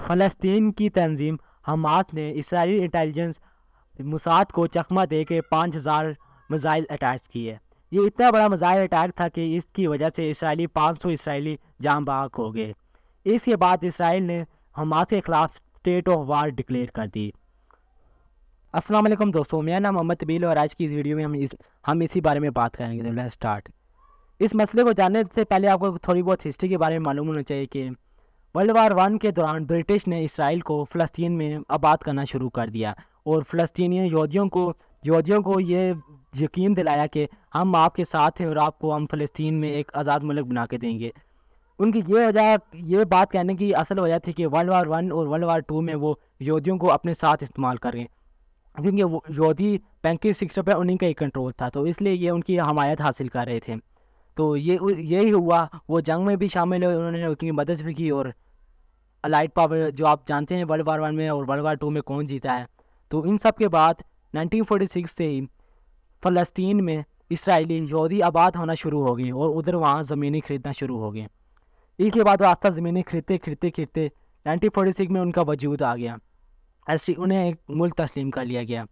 फ़लस्तीन की तंजीम हमास ने Israeli intelligence Mossad को चकमा दे के 5000 मिसाइल अटैक किए। ये इतना बड़ा मिसाइल अटैक था कि इसकी वजह से 500 इसराइली जान बहक हो गए। इसके बाद इसराइल ने हमास के ख़िलाफ़ स्टेट ऑफ वार डिक्लेयर कर दी। अस्सलाम वालेकुम दोस्तों, मेरा नाम मोहम्मद तबील और आज की इस वीडियो में हम इसी बारे में बात करेंगे। तो लेट्स स्टार्ट। इस मसले को जानने से पहले आपको थोड़ी बहुत हिस्ट्री के बारे में मालूम होना चाहिए कि वर्ल्ड वार 1 के दौरान ब्रिटिश ने इसराइल को फ़लस्तीन में आबाद करना शुरू कर दिया और फ़लस्तीनी यहूदियों को ये यकीन दिलाया कि हम आपके साथ हैं और आपको हम फ़लस्तीन में एक आज़ाद मुल्क बना के देंगे। उनकी ये बात कहने की असल वजह थी कि वर्ल्ड वार 1 और वर्ल्ड वार 2 में वो यहूदियों को अपने साथ इस्तेमाल करें, क्योंकि वो यहूदी 35 पे उन्हीं का ही कंट्रोल था, तो इसलिए ये उनकी हमायत हासिल कर रहे थे। तो यही हुआ, वो जंग में भी शामिल हुए, उन्होंने उनकी मदद भी की। और अलाइड पावर जो आप जानते हैं वर्ल्ड वार 1 में और वर्ल्ड वार 2 में कौन जीता है, तो इन सब के बाद 1946 से ही फ़लस्तीन में इसराइली यहूदी आबाद होना शुरू हो गए और उधर वहाँ ज़मीनें खरीदना शुरू हो गए। इसके बाद रास्ता ज़मीनें खरीदते 1946 में उनका वजूद आ गया, ऐसे उन्हें एक मुल्क तस्लीम कर लिया गया।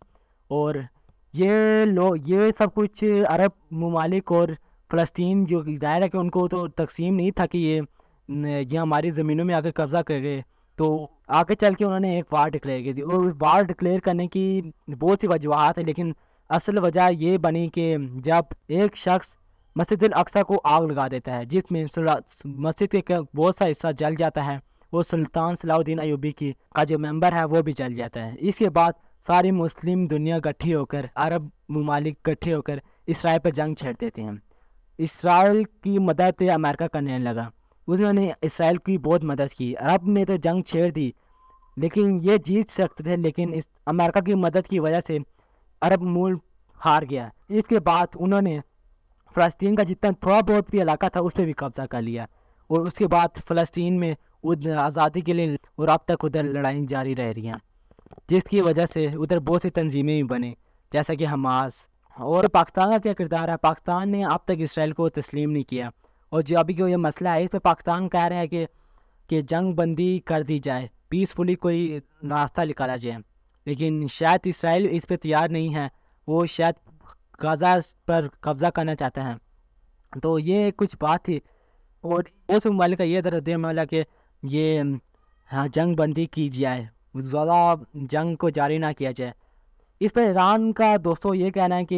और ये सब कुछ अरब ममालिक और फ़लस्तीन जो दायरा है कि उनको तो तकसीम नहीं था कि ये हमारी ज़मीनों में आकर कब्ज़ा कर गए। तो आगे चल के उन्होंने एक वार डिक्लेयर की थी और वार डिक्लेयर करने की बहुत सी वजूहत है, लेकिन असल वजह ये बनी कि जब एक शख्स मस्जिद अल अक्सा को आग लगा देता है, जिसमें मस्जिद के बहुत सा हिस्सा जल जाता है, वो सुल्तान सलाहुद्दीन अयूबी का जो मेंबर है वो भी जल जाता है। इसके बाद सारी मुस्लिम दुनिया इकट्ठी होकर, अरब ममालिक इकट्ठे होकर इसराइल पर जंग छेड़ देते हैं। इसराइल की मदद अमेरिका करने लगा, उसने इसराइल की बहुत मदद की। अरब ने तो जंग छेड़ दी, लेकिन ये जीत सकते थे, लेकिन इस अमेरिका की मदद की वजह से अरब मुल्क हार गया। इसके बाद उन्होंने फ़लस्तीन का जितना थोड़ा बहुत भी इलाका था उस पर भी कब्ज़ा कर लिया और उसके बाद फ़लस्तीन में आज़ादी के लिए और अब तक उधर लड़ाई जारी रह रही हैं, जिसकी वजह से उधर बहुत सी तंजीमें भी बने, जैसा कि हमास। और पाकिस्तान का क्या किरदार है? पाकिस्तान ने अब तक इसराइल को तस्लीम नहीं किया, और जो अभी का ये मसला है इस पर पाकिस्तान कह रहे हैं कि जंग बंदी कर दी जाए, पीसफुली कोई रास्ता निकाला जाए, लेकिन शायद इसराइल इस पर तैयार नहीं है। वो शायद गाज़ा पर कब्ज़ा करना चाहता है। तो ये कुछ बात थी, और उस ममालिक का ये दरअसल कि ये जंग बंदी की जाए, ज़्यादा जंग को जारी ना किया जाए। इस पर ईरान का दोस्तों ये कहना है कि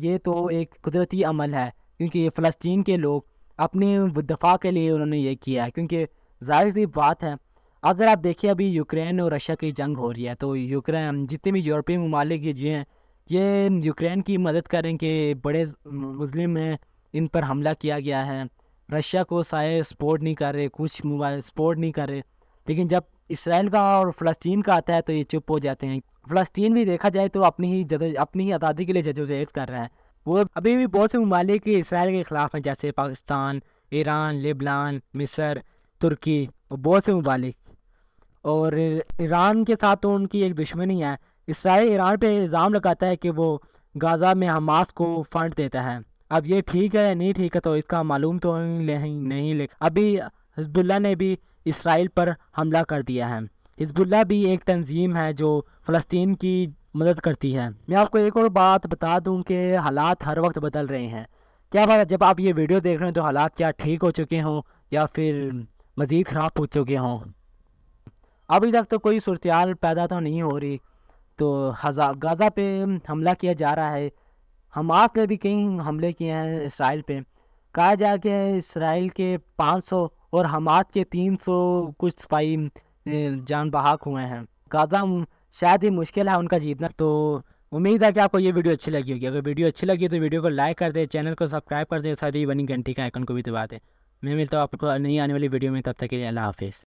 ये तो एक कुदरती अमल है, क्योंकि ये फ़लस्तीन के लोग अपने दफ़ा के लिए उन्होंने ये किया है। क्योंकि ज़ाहिर सी बात है, अगर आप देखिए अभी यूक्रेन और रशिया की जंग हो रही है, तो यूक्रेन जितने भी यूरोपीय ममालिक ये हैं, ये यूक्रेन की मदद करें कि बड़े मुस्लिम हैं, इन पर हमला किया गया है। रशिया को शायद सपोर्ट नहीं कर रहे, कुछ सपोर्ट नहीं कर रहे, लेकिन जब इसराइल का और फ़लस्तीन का आता है तो ये चुप हो जाते हैं। फ़लस्तीन भी देखा जाए तो अपनी ही आज़ादी के लिए जदोजहद कर रहा है। वो अभी भी बहुत से ममालिक इसराइल के ख़िलाफ़ हैं, जैसे पाकिस्तान, ईरान, लेबनान, मिस्र, तुर्की और बहुत से ममालिक। और ईरान के साथ तो उनकी एक दुश्मनी है। इसराइल ईरान पे इल्ज़ाम लगाता है कि वो गाज़ा में हमास को फ़ंड देता है। अब ये ठीक है या नहीं ठीक है तो इसका मालूम तो नहीं, लेकिन अभी हिज़्बुल्लाह ने भी इसराइल पर हमला कर दिया है। हिज़्बुल्लाह भी एक तंजीम है जो फ़लस्तीन की मदद करती है। मैं आपको एक और बात बता दूं कि हालात हर वक्त बदल रहे हैं। क्या बात है, जब आप ये वीडियो देख रहे हैं तो हालात क्या ठीक हो चुके हों या फिर मज़ीद ख़राब हो चुके हों? अभी तक तो कोई सूरत पैदा तो नहीं हो रही। तो गाज़ा पे हमला किया जा रहा है। हमास ने भी कई हमले किए हैं इसराइल पे। कहा जा कि इसराइल के 500 और हमास के 300 कुछ सिपाही जान बहक हुए हैं। गाज़ा शायद ही मुश्किल है उनका जीतना। तो उम्मीद है कि आपको ये वीडियो अच्छी लगी होगी। अगर वीडियो अच्छी लगी तो वीडियो को लाइक कर दें, चैनल को सब्सक्राइब कर दें, साथ ही बनी घंटी का आइकन को भी दबा दें। मैं मिलता हूँ आपको नई आने वाली वीडियो में, तब तक के लिए अल्लाह हाफिज़।